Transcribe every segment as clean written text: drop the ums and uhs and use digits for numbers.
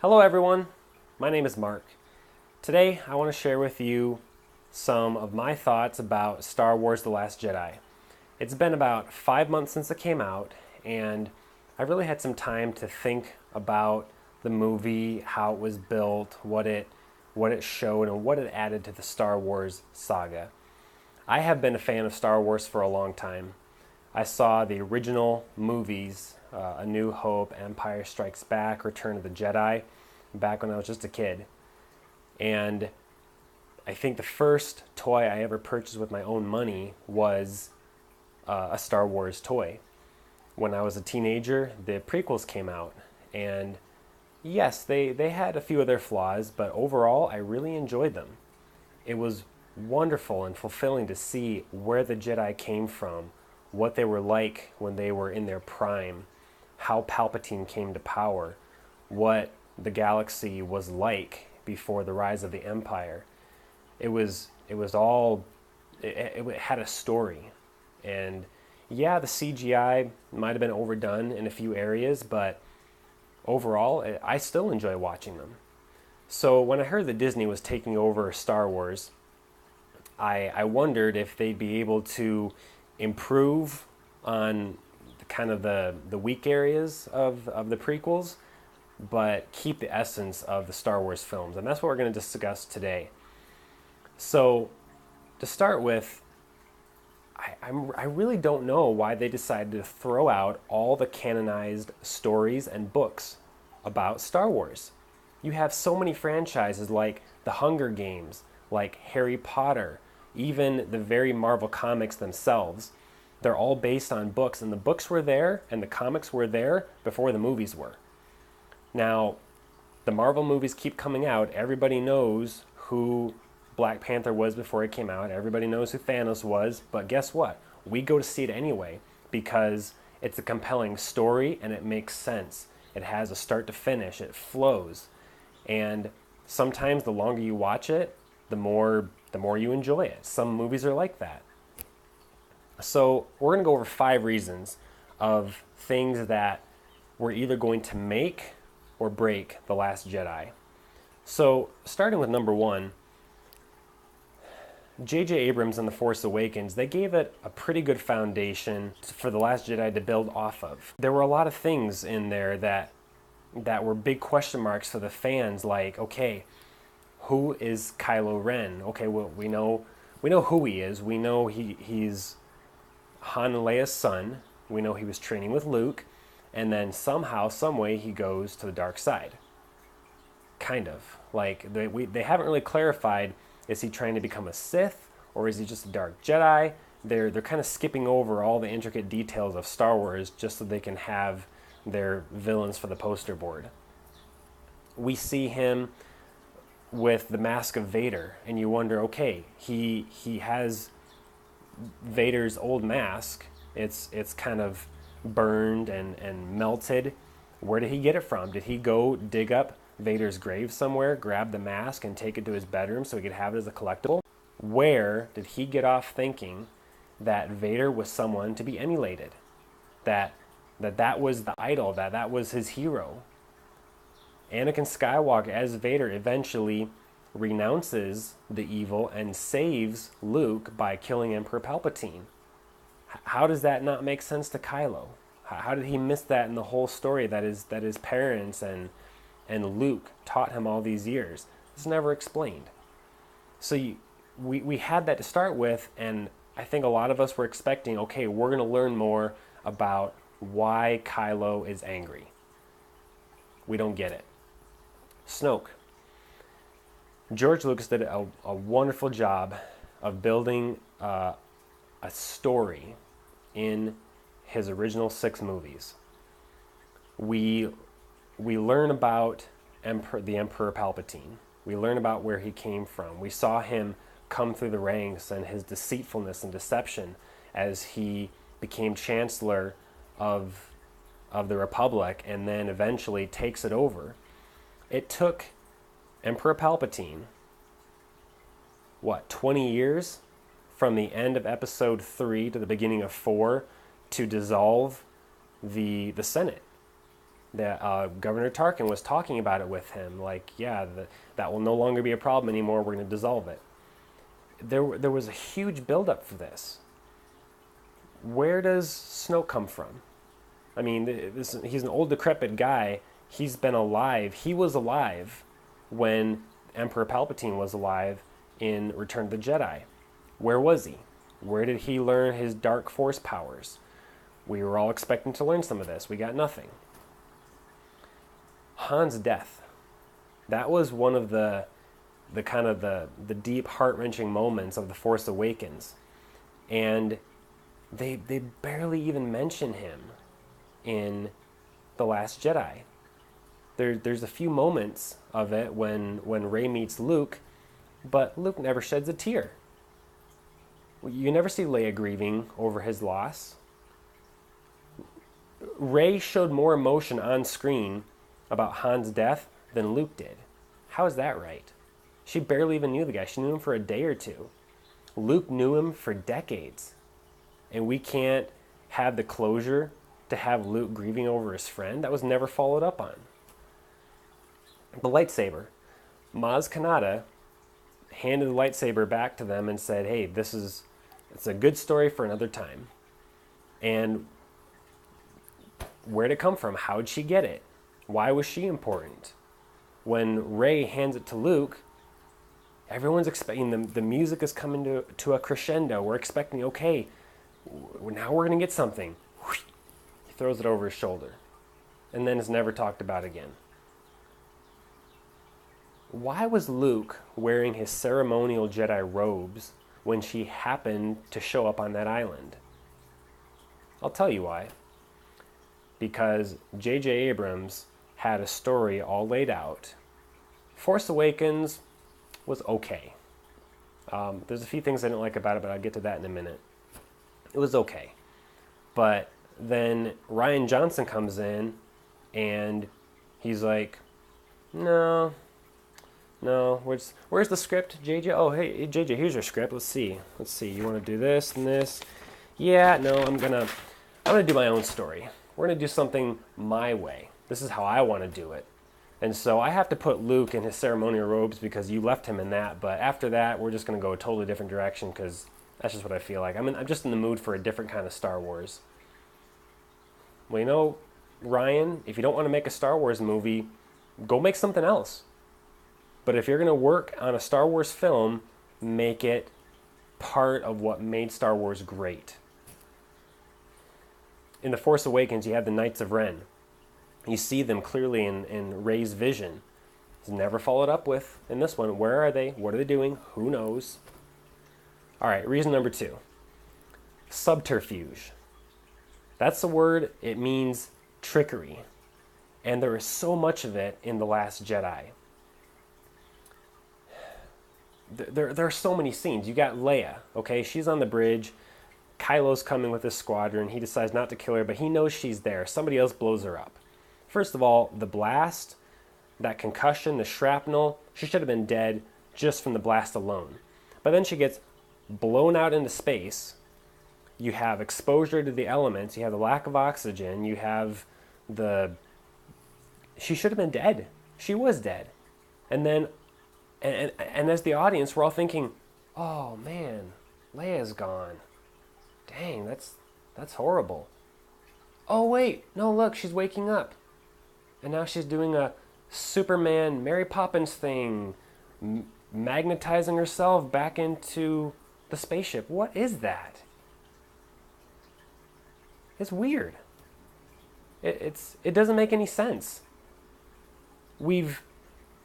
Hello everyone, my name is Mark. Today I want to share with you some of my thoughts about Star Wars The Last Jedi. It's been about 5 months since it came out, and I really had some time to think about the movie, how it was built, what it showed, and what it added to the Star Wars saga. I have been a fan of Star Wars for a long time. I saw the original movies, A New Hope, Empire Strikes Back, Return of the Jedi, back when I was just a kid. And I think the first toy I ever purchased with my own money was a Star Wars toy. When I was a teenager, the prequels came out. And yes, they had a few of their flaws, but overall, I really enjoyed them. It was wonderful and fulfilling to see where the Jedi came from, what they were like when they were in their prime, how Palpatine came to power, what the galaxy was like before the rise of the Empire. It had a story. And yeah, the CGI might have been overdone in a few areas, but overall, I still enjoy watching them. So when I heard that Disney was taking over Star Wars, I wondered if they'd be able to improve on kind of the weak areas of the prequels, but keep the essence of the Star Wars films. And that's what we're going to discuss today. So to start with, I really don't know why they decided to throw out all the canonized stories and books about Star Wars. You have so many franchises like The Hunger Games, like Harry Potter, even the very Marvel comics themselves. They're all based on books, and the books were there and the comics were there before the movies were. Now, the Marvel movies keep coming out. Everybody knows who Black Panther was before it came out. Everybody knows who Thanos was. But guess what? We go to see it anyway because it's a compelling story and it makes sense. It has a start to finish. It flows. And sometimes the longer you watch it, the more you enjoy it. Some movies are like that. So we're going to go over 5 reasons of things that were either going to make or break The Last Jedi. So starting with number 1, J.J. Abrams and The Force Awakens, they gave it a pretty good foundation for The Last Jedi to build off of. There were a lot of things in there that were big question marks for the fans, like, okay, who is Kylo Ren? Okay, well, we know who he is. We know he's Han and Leia's son. We know he was training with Luke, and then somehow, some way, he goes to the dark side. Kind of. Like, they haven't really clarified, is he trying to become a Sith, or is he just a dark Jedi? They're kind of skipping over all the intricate details of Star Wars just so they can have their villains for the poster board. We see him with the mask of Vader, and you wonder, okay, he has Vader's old mask. It's kind of burned and melted. Where did he get it from? Did he go dig up Vader's grave somewhere, grab the mask, and take it to his bedroom so he could have it as a collectible? Where did he get off thinking that Vader was someone to be emulated? That was the idol, that was his hero? Anakin Skywalker as Vader eventually renounces the evil and saves Luke by killing Emperor Palpatine. How does that not make sense to Kylo? How did he miss that in the whole story that his parents and Luke taught him all these years? It's never explained. So we had that to start with, and I think a lot of us were expecting, okay, we're going to learn more about why Kylo is angry. We don't get it. Snoke. George Lucas did a wonderful job of building a story in his original 6 movies. We learn about the Emperor Palpatine. We learn about where he came from. We saw him come through the ranks and his deceitfulness and deception as he became Chancellor of the Republic and then eventually takes it over. It took Emperor Palpatine, 20 years from the end of episode 3 to the beginning of 4 to dissolve the Senate. that Governor Tarkin was talking about it with him. Like, yeah, that will no longer be a problem anymore. We're going to dissolve it. There was a huge buildup for this. Where does Snoke come from? I mean, he's an old, decrepit guy. He's been alive. He was alive when Emperor Palpatine was alive in Return of the Jedi. Where was he? Where did he learn his dark force powers? We were all expecting to learn some of this. We got nothing. Han's death. That was one of the kind of the deep, heart-wrenching moments of The Force Awakens. And they barely even mention him in The Last Jedi. There's a few moments of it when Rey meets Luke, but Luke never sheds a tear. You never see Leia grieving over his loss. Rey showed more emotion on screen about Han's death than Luke did. How is that right? She barely even knew the guy. She knew him for a day or two. Luke knew him for decades. And we can't have the closure to have Luke grieving over his friend. That was never followed up on. The lightsaber. Maz Kanata handed the lightsaber back to them and said, hey, it's a good story for another time. And where'd it come from? How'd she get it? Why was she important? When Rey hands it to Luke, everyone's expecting, the music is coming to a crescendo. We're expecting, okay, now we're going to get something. He throws it over his shoulder. And then it's never talked about again. Why was Luke wearing his ceremonial Jedi robes when she happened to show up on that island? I'll tell you why. Because J.J. Abrams had a story all laid out. Force Awakens was okay. There's a few things I didn't like about it, but I'll get to that in a minute. It was okay. But then Rian Johnson comes in and he's like, no, where's the script, JJ? Oh, hey, JJ, here's your script. Let's see. You want to do this and this? Yeah, no, I'm gonna do my own story. We're gonna do something my way. This is how I want to do it. And so I have to put Luke in his ceremonial robes because you left him in that. But after that, we're just gonna go a totally different direction because that's just what I feel like. I'm just in the mood for a different kind of Star Wars. Well, you know, Ryan, if you don't want to make a Star Wars movie, go make something else. But if you're going to work on a Star Wars film, make it part of what made Star Wars great. In The Force Awakens, you have the Knights of Ren. You see them clearly in Rey's vision. It's never followed up with in this one. Where are they? What are they doing? Who knows? All right, reason number 2. Subterfuge. That's the word. It means trickery. And there is so much of it in The Last Jedi. There are so many scenes. You got Leia, okay? She's on the bridge. Kylo's coming with his squadron. He decides not to kill her, but he knows she's there. Somebody else blows her up. First of all, the blast, that concussion, the shrapnel, she should have been dead just from the blast alone. But then she gets blown out into space. You have exposure to the elements. You have the lack of oxygen. You have she should have been dead. She was dead. And then And as the audience, we're all thinking, oh man, Leia's gone. Dang, that's horrible. Oh wait, no, look, she's waking up. And now she's doing a Superman, Mary Poppins thing, magnetizing herself back into the spaceship. What is that? It's weird. It doesn't make any sense. We've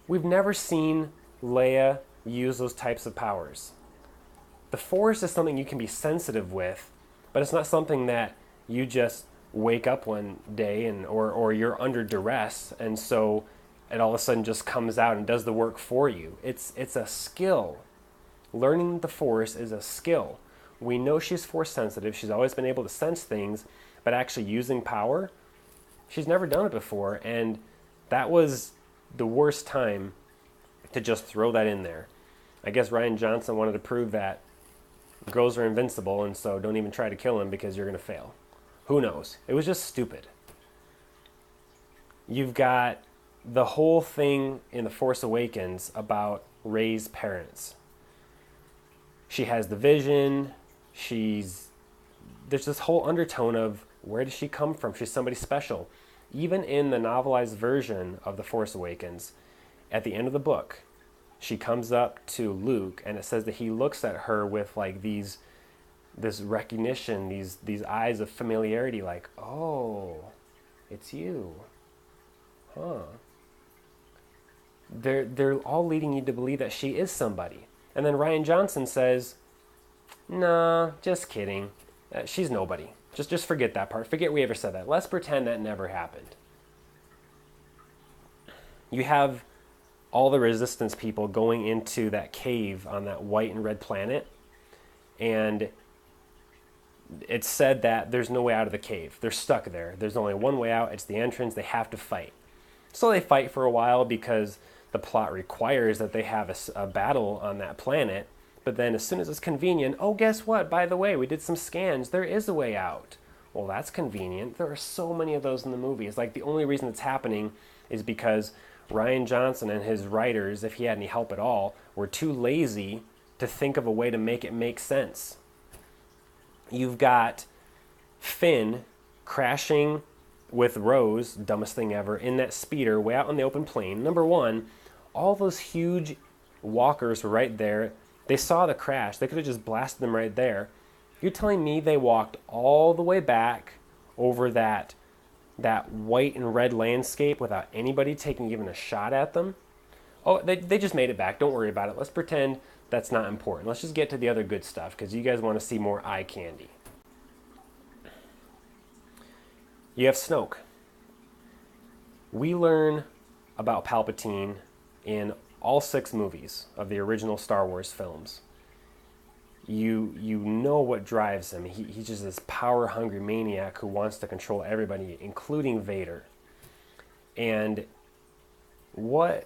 never seen Leia use those types of powers. The Force is something you can be sensitive with, but it's not something that you just wake up one day or you're under duress and so it all of a sudden just comes out and does the work for you. It's a skill. Learning the Force is a skill. We know she's Force sensitive. She's always been able to sense things, but actually using power, she's never done it before, and that was the worst time to just throw that in there. I guess Rian Johnson wanted to prove that girls are invincible, and so don't even try to kill him because you're going to fail. Who knows? It was just stupid. You've got the whole thing in The Force Awakens about Rey's parents. She has the vision. There's this whole undertone of where does she come from? She's somebody special. Even in the novelized version of The Force Awakens, at the end of the book, she comes up to Luke and it says that he looks at her with like this recognition, these eyes of familiarity, like, oh, it's you. Huh. They're all leading you to believe that she is somebody. And then Rian Johnson says, nah, just kidding. She's nobody. Just forget that part. Forget we ever said that. Let's pretend that never happened. You have all the resistance people going into that cave on that white and red planet, and it's said that there's no way out of the cave. They're stuck there. There's only one way out. It's the entrance. They have to fight. So they fight for a while because the plot requires that they have a battle on that planet. But then as soon as it's convenient, oh, guess what? By the way, we did some scans. There is a way out. Well, that's convenient. There are so many of those in the movie. It's like the only reason it's happening is because Rian Johnson and his writers, if he had any help at all, were too lazy to think of a way to make it make sense. You've got Finn crashing with Rose, dumbest thing ever, in that speeder way out on the open plain. Number one, all those huge walkers were right there. They saw the crash. They could have just blasted them right there. You're telling me they walked all the way back over that white and red landscape without anybody taking even a shot at them? Oh, they just made it back. Don't worry about it. Let's pretend that's not important. Let's just get to the other good stuff because you guys want to see more eye candy. You have Snoke. We learn about Palpatine in all 6 movies of the original Star Wars films. You know what drives him. He's just this power-hungry maniac who wants to control everybody, including Vader. And where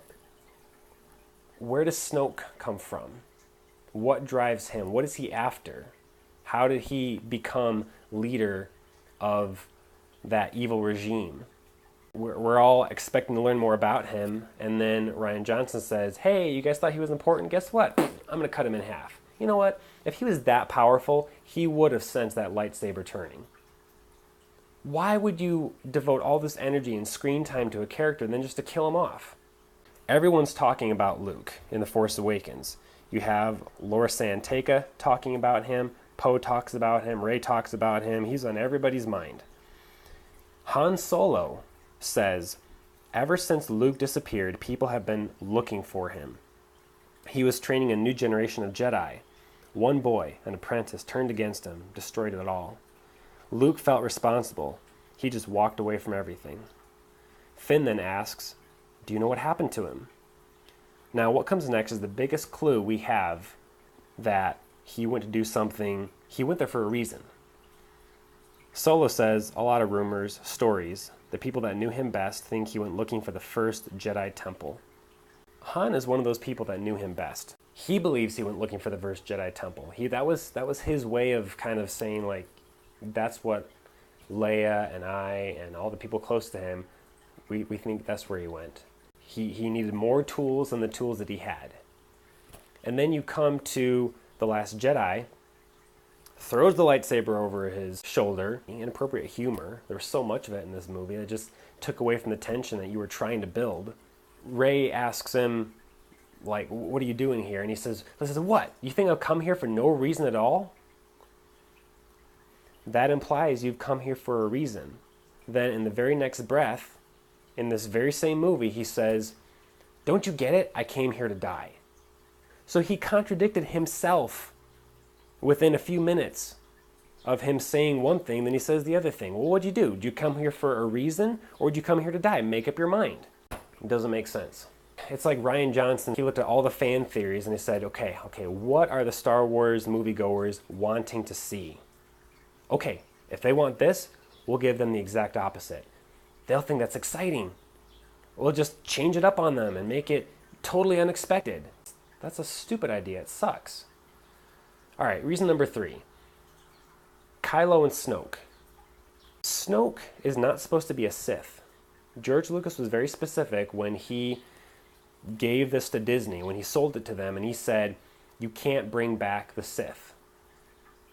does Snoke come from? What drives him? What is he after? How did he become leader of that evil regime? We're all expecting to learn more about him, and then Rian Johnson says, hey, you guys thought he was important? Guess what? I'm going to cut him in half. You know what? If he was that powerful, he would have sensed that lightsaber turning. Why would you devote all this energy and screen time to a character than just to kill him off? Everyone's talking about Luke in The Force Awakens. You have Laura Santeca talking about him, Poe talks about him, Rey talks about him. He's on everybody's mind. Han Solo says, ever since Luke disappeared, people have been looking for him. He was training a new generation of Jedi. One boy, an apprentice, turned against him, destroyed it all. Luke felt responsible. He just walked away from everything. Finn then asks, do you know what happened to him? Now, what comes next is the biggest clue we have that he went to do something. He went there for a reason. Solo says, a lot of rumors, stories. The people that knew him best think he went looking for the first Jedi temple. Han is one of those people that knew him best. He believes he went looking for the first Jedi temple. That was his way of kind of saying, like, that's what Leia and I and all the people close to him, we think that's where he went. He needed more tools than the tools that he had. And then you come to The Last Jedi, throws the lightsaber over his shoulder. Inappropriate humor. There was so much of it in this movie that just took away from the tension that you were trying to build. Rey asks him, like, what are you doing here? And he says, what? You think I've come here for no reason at all? That implies you've come here for a reason. Then in the very next breath, in this very same movie, he says, don't you get it? I came here to die. So he contradicted himself within a few minutes of him saying one thing, then he says the other thing. Well, what'd you do? Did you come here for a reason, or did you come here to die? Make up your mind. It doesn't make sense. It's like Rian Johnson, he looked at all the fan theories and he said, okay, what are the Star Wars moviegoers wanting to see? Okay, if they want this, we'll give them the exact opposite. They'll think that's exciting. We'll just change it up on them and make it totally unexpected. That's a stupid idea. It sucks. All right, reason number 3. Kylo and Snoke. Snoke is not supposed to be a Sith. George Lucas was very specific when he gave this to Disney, when he sold it to them, and he said, you can't bring back the Sith.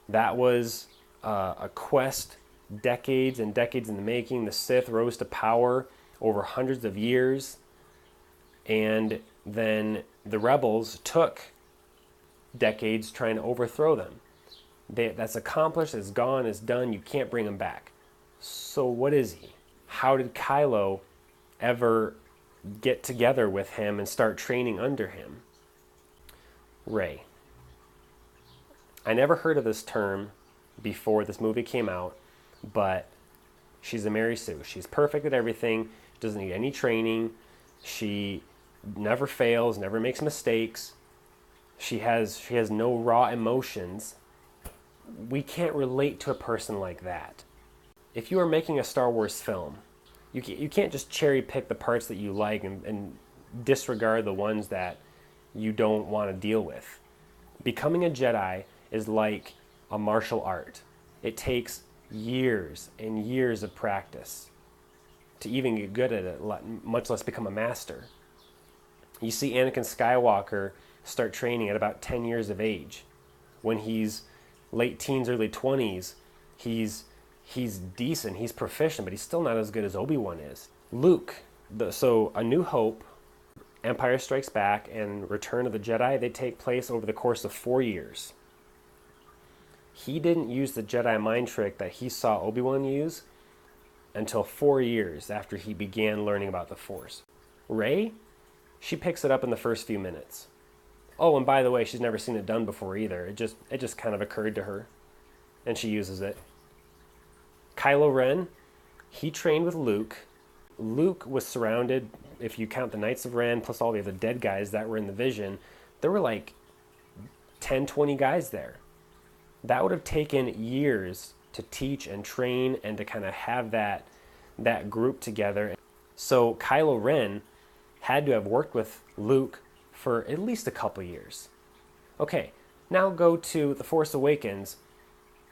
That was a quest decades and decades in the making. The Sith rose to power over hundreds of years, and then the rebels took decades trying to overthrow them. That's accomplished, it's gone, it's done, you can't bring him back. So what is he? How did Kylo ever get together with him and start training under him? Rey. I never heard of this term before this movie came out, but she's a Mary Sue. She's perfect at everything, doesn't need any training. She never fails, never makes mistakes. She has no raw emotions. We can't relate to a person like that. If you are making a Star Wars film, you can't just cherry pick the parts that you like and disregard the ones that you don't want to deal with. Becoming a Jedi is like a martial art. It takes years and years of practice to even get good at it, much less become a master. You see Anakin Skywalker start training at about 10 years of age. When he's late teens, early 20s, he's decent, he's proficient, but he's still not as good as Obi-Wan is. Luke, so A New Hope, Empire Strikes Back, and Return of the Jedi, they take place over the course of 4 years. He didn't use the Jedi mind trick that he saw Obi-Wan use until 4 years after he began learning about the Force. Rey, she picks it up in the first few minutes. Oh, and by the way, she's never seen it done before either. It just kind of occurred to her, and she uses it. Kylo Ren, he trained with Luke. Luke was surrounded, if you count the Knights of Ren plus all the other dead guys that were in the Vision, there were like 10, 20 guys there. That would have taken years to teach and train and to kind of have that group together. So Kylo Ren had to have worked with Luke for at least a couple years. Okay, now go to The Force Awakens.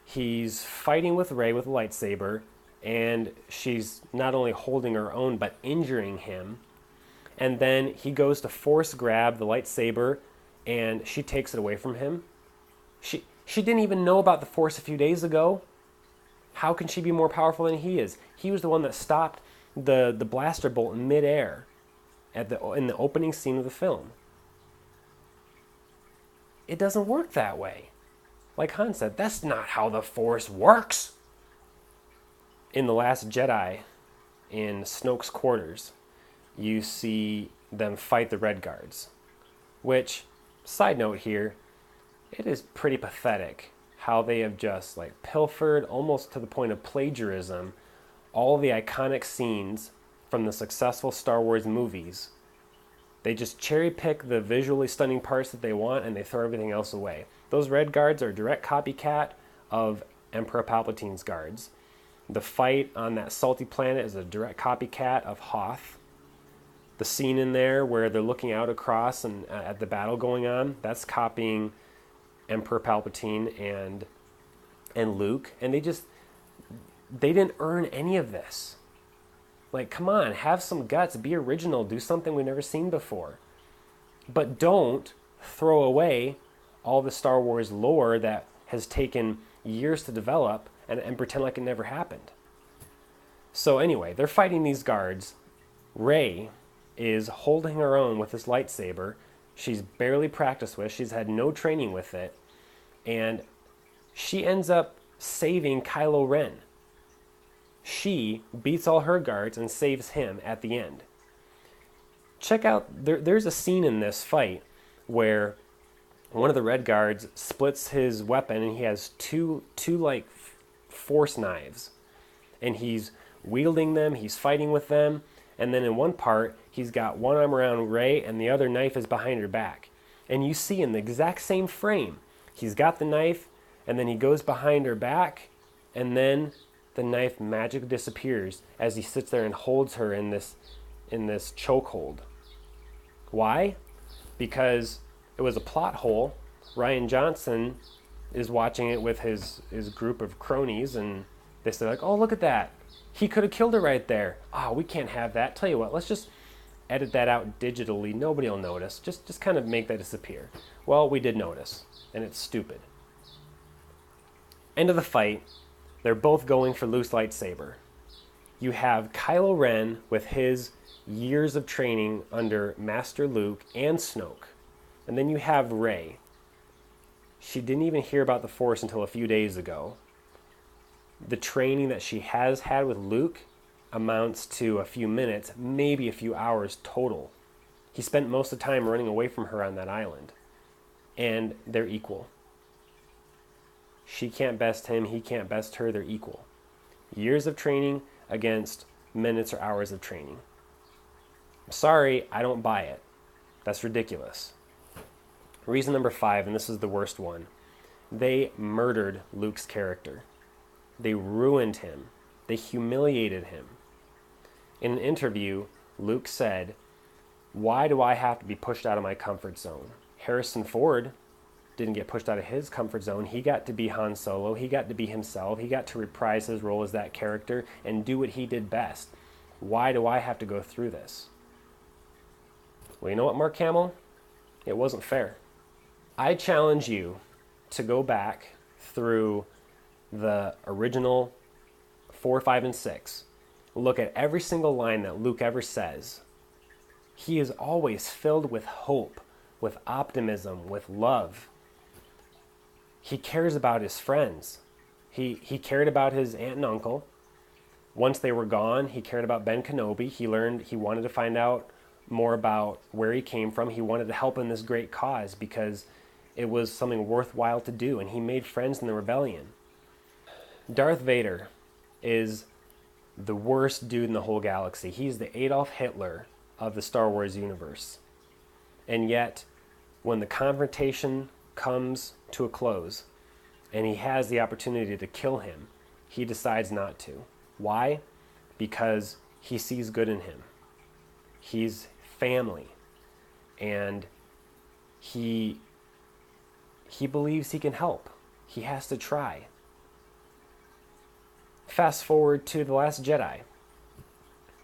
He's fighting with Rey with a lightsaber, and she's not only holding her own but injuring him. And then he goes to force grab the lightsaber, and she takes it away from him. She didn't even know about the Force a few days ago. How can she be more powerful than he is? He was the one that stopped the blaster bolt in midair in the opening scene of the film. It doesn't work that way. Like Han said, that's not how the Force works. In The Last Jedi, in Snoke's quarters, you see them fight the Red Guards. Which, side note here, it is pretty pathetic how they have just like pilfered, almost to the point of plagiarism, all the iconic scenes from the successful Star Wars movies. They just cherry pick the visually stunning parts that they want and they throw everything else away. Those Red Guards are a direct copycat of Emperor Palpatine's guards. The fight on that salty planet is a direct copycat of Hoth. The scene in there where they're looking out across and at the battle going on, that's copying Emperor Palpatine and Luke. And they didn't earn any of this. Like, come on, have some guts, be original, do something we've never seen before. But don't throw away all the Star Wars lore that has taken years to develop and pretend like it never happened. So anyway, they're fighting these guards. Rey is holding her own with this lightsaber. She's barely practiced with, she's had no training with it, and she ends up saving Kylo Ren. She beats all her guards and saves him at the end. Check out, there's a scene in this fight where one of the Red Guards splits his weapon and he has two like force knives. And he's wielding them, he's fighting with them, and then in one part, he's got one arm around Rey and the other knife is behind her back. And you see in the exact same frame, he's got the knife and then he goes behind her back and then the knife magically disappears as he sits there and holds her in this chokehold. Why? Because it was a plot hole. Rian Johnson is watching it with his group of cronies, and they say like, "Oh, look at that! He could have killed her right there. Oh, we can't have that. Tell you what, let's just edit that out digitally. Nobody will notice. Just kind of make that disappear. Well, we did notice, and it's stupid. End of the fight. They're both going for Luke's lightsaber. You have Kylo Ren with his years of training under Master Luke and Snoke. And then you have Rey. She didn't even hear about the Force until a few days ago. The training that she has had with Luke amounts to a few minutes, maybe a few hours total. He spent most of the time running away from her on that island. And they're equal. She can't best him, he can't best her, they're equal. Years of training against minutes or hours of training. I'm sorry, I don't buy it. That's ridiculous. Reason number 5, and this is the worst one. They murdered Luke's character. They ruined him. They humiliated him. In an interview, Luke said, "Why do I have to be pushed out of my comfort zone?" Harrison Ford didn't get pushed out of his comfort zone. He got to be Han Solo. He got to be himself. He got to reprise his role as that character and do what he did best. Why do I have to go through this? Well, you know what, Mark Hamill? It wasn't fair. I challenge you to go back through the original 4, 5, and 6. Look at every single line that Luke ever says. He is always filled with hope, with optimism, with love. He cares about his friends. He cared about his aunt and uncle. Once they were gone, he cared about Ben Kenobi. He wanted to find out more about where he came from. He wanted to help in this great cause because it was something worthwhile to do, and he made friends in the rebellion. Darth Vader is the worst dude in the whole galaxy. He's the Adolf Hitler of the Star Wars universe. And yet, when the confrontation comes to a close and he has the opportunity to kill him, he decides not to. Why? Because he sees good in him. He's family. And he believes he can help. He has to try. Fast forward to The Last Jedi.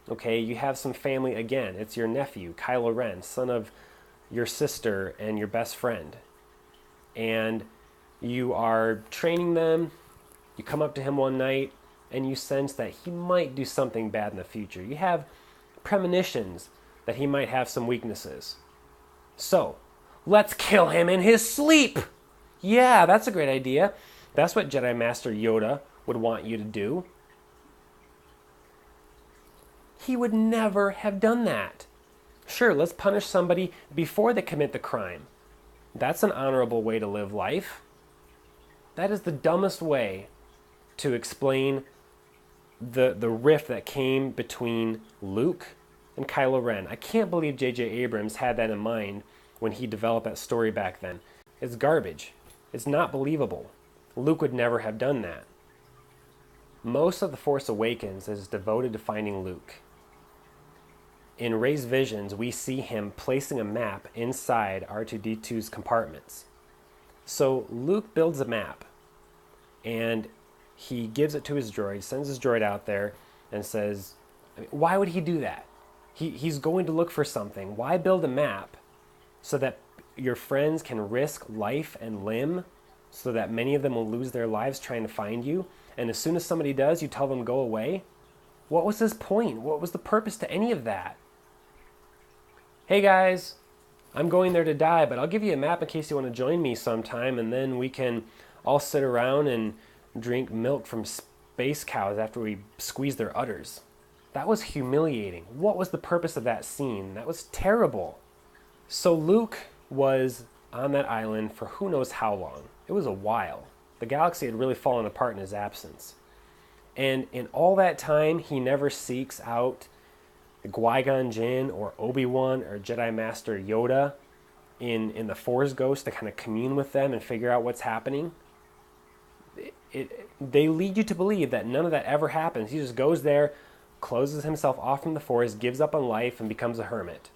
Okay, you have some family again. It's your nephew, Kylo Ren, son of your sister and your best friend. And you are training them. You come up to him one night and you sense that he might do something bad in the future. You have premonitions that he might have some weaknesses. So, let's kill him in his sleep. Yeah, that's a great idea. That's what Jedi Master Yoda would want you to do. He would never have done that. Sure, let's punish somebody before they commit the crime. That's an honorable way to live life. That is the dumbest way to explain the rift that came between Luke and Kylo Ren. I can't believe J.J. Abrams had that in mind when he developed that story back then. It's garbage. It's not believable. Luke would never have done that. Most of The Force Awakens is devoted to finding Luke. In Rey's visions, we see him placing a map inside R2-D2's compartments. So Luke builds a map, and he gives it to his droid, sends his droid out there, and says, why would he do that? He's going to look for something. Why build a map so that your friends can risk life and limb so that many of them will lose their lives trying to find you? And as soon as somebody does, you tell them go away? What was his point? What was the purpose to any of that? Hey guys, I'm going there to die, but I'll give you a map in case you want to join me sometime, and then we can all sit around and drink milk from space cows after we squeeze their udders. That was humiliating. What was the purpose of that scene? That was terrible. So Luke was on that island for who knows how long. It was a while. The galaxy had really fallen apart in his absence. And in all that time, he never seeks out Qui-Gon Jinn or Obi-Wan or Jedi Master Yoda in the Force Ghost to kind of commune with them and figure out what's happening. They lead you to believe that none of that ever happens. He just goes there, closes himself off from the Force, gives up on life, and becomes a hermit.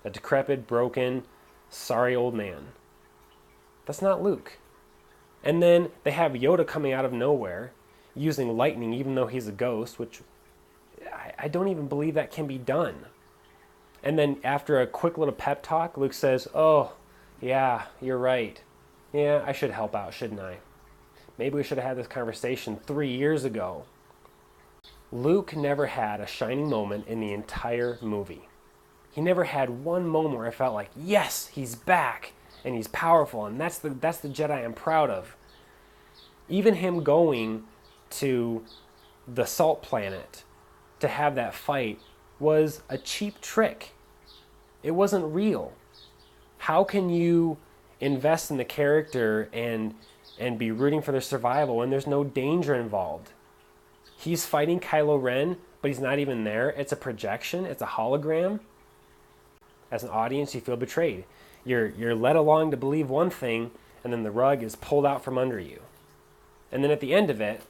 A decrepit, broken, sorry old man. That's not Luke. And then they have Yoda coming out of nowhere, using lightning even though he's a ghost, which I don't even believe that can be done. And then after a quick little pep talk, Luke says, oh, yeah, you're right. Yeah, I should help out, shouldn't I? Maybe we should have had this conversation 3 years ago. Luke never had a shining moment in the entire movie. He never had one moment where I felt like, yes, he's back and he's powerful, and that's the Jedi I'm proud of. Even him going to the salt planet to have that fight was a cheap trick. It wasn't real. How can you invest in the character and be rooting for their survival when there's no danger involved? He's fighting Kylo Ren, but he's not even there. It's a projection. It's a hologram. As an audience, you feel betrayed. You're led along to believe one thing, and then the rug is pulled out from under you. And then at the end of it,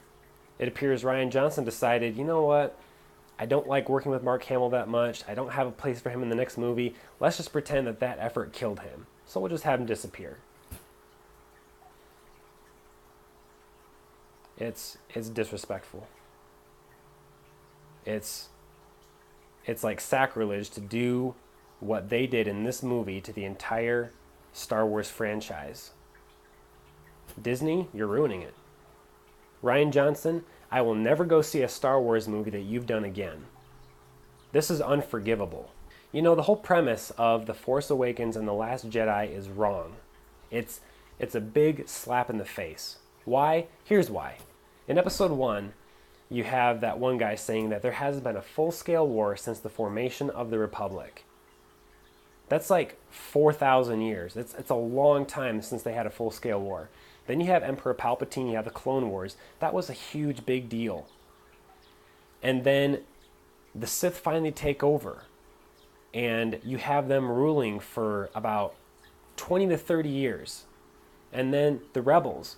it appears Rian Johnson decided, you know what? I don't like working with Mark Hamill that much. I don't have a place for him in the next movie. Let's just pretend that effort killed him. So we'll just have him disappear. It's disrespectful. It's like sacrilege to do what they did in this movie to the entire Star Wars franchise. Disney, you're ruining it. Rian Johnson, I will never go see a Star Wars movie that you've done again. This is unforgivable. You know, the whole premise of The Force Awakens and The Last Jedi is wrong. It's a big slap in the face. Why? Here's why. In Episode 1, you have that one guy saying that there hasn't been a full-scale war since the formation of the Republic. That's like 4,000 years. It's a long time since they had a full-scale war. Then you have Emperor Palpatine, you have the Clone Wars. That was a huge, big deal. And then the Sith finally take over. And you have them ruling for about 20 to 30 years. And then the rebels,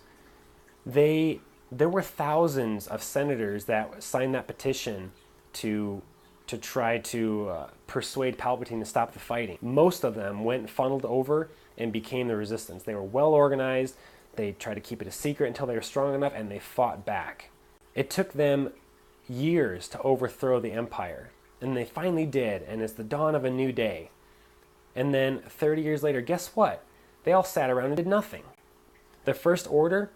there were thousands of senators that signed that petition to try to persuade Palpatine to stop the fighting. Most of them went funneled over and became the resistance. They were well organized. They tried to keep it a secret until they were strong enough, and they fought back. It took them years to overthrow the Empire, and they finally did, and it's the dawn of a new day. And then 30 years later, guess what? They all sat around and did nothing. The First Order,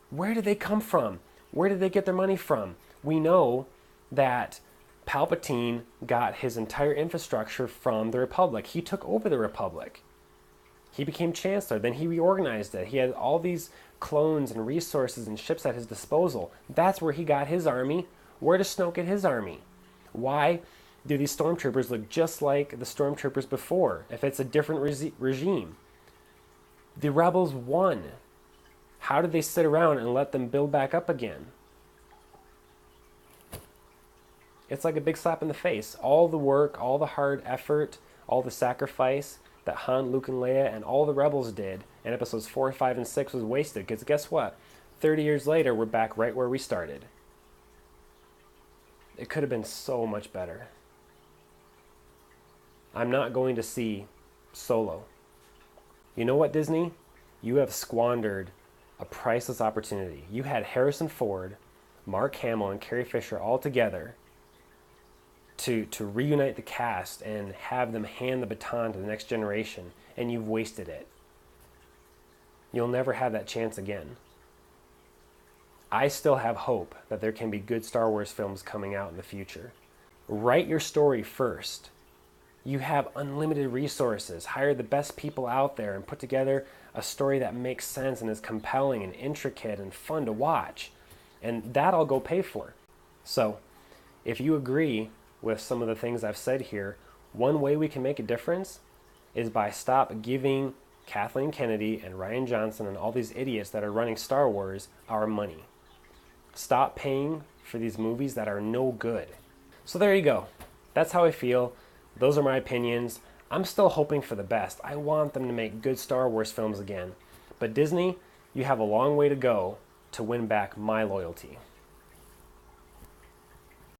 where did they come from? Where did they get their money from? We know that Palpatine got his entire infrastructure from the Republic. He took over the Republic. He became Chancellor, then he reorganized it. He had all these clones and resources and ships at his disposal. That's where he got his army. Where does Snoke get his army? Why do these stormtroopers look just like the stormtroopers before, if it's a different regime? The rebels won. How did they sit around and let them build back up again? It's like a big slap in the face. All the work, all the hard effort, all the sacrifice that Han, Luke, and Leia and all the rebels did in episodes 4, 5, and 6 was wasted. Because guess what? 30 years later, we're back right where we started. It could have been so much better. I'm not going to see Solo. You know what, Disney? You have squandered a priceless opportunity. You had Harrison Ford, Mark Hamill, and Carrie Fisher all together to reunite the cast and have them hand the baton to the next generation, and you've wasted it. You'll never have that chance again. I still have hope that there can be good Star Wars films coming out in the future. Write your story first. You have unlimited resources. Hire the best people out there and put together a story that makes sense and is compelling and intricate and fun to watch. And that I'll go pay for. So, if you agree with some of the things I've said here, one way we can make a difference is by stop giving Kathleen Kennedy and Rian Johnson and all these idiots that are running Star Wars our money. Stop paying for these movies that are no good. So there you go. That's how I feel. Those are my opinions. I'm still hoping for the best. I want them to make good Star Wars films again. But Disney, you have a long way to go to win back my loyalty.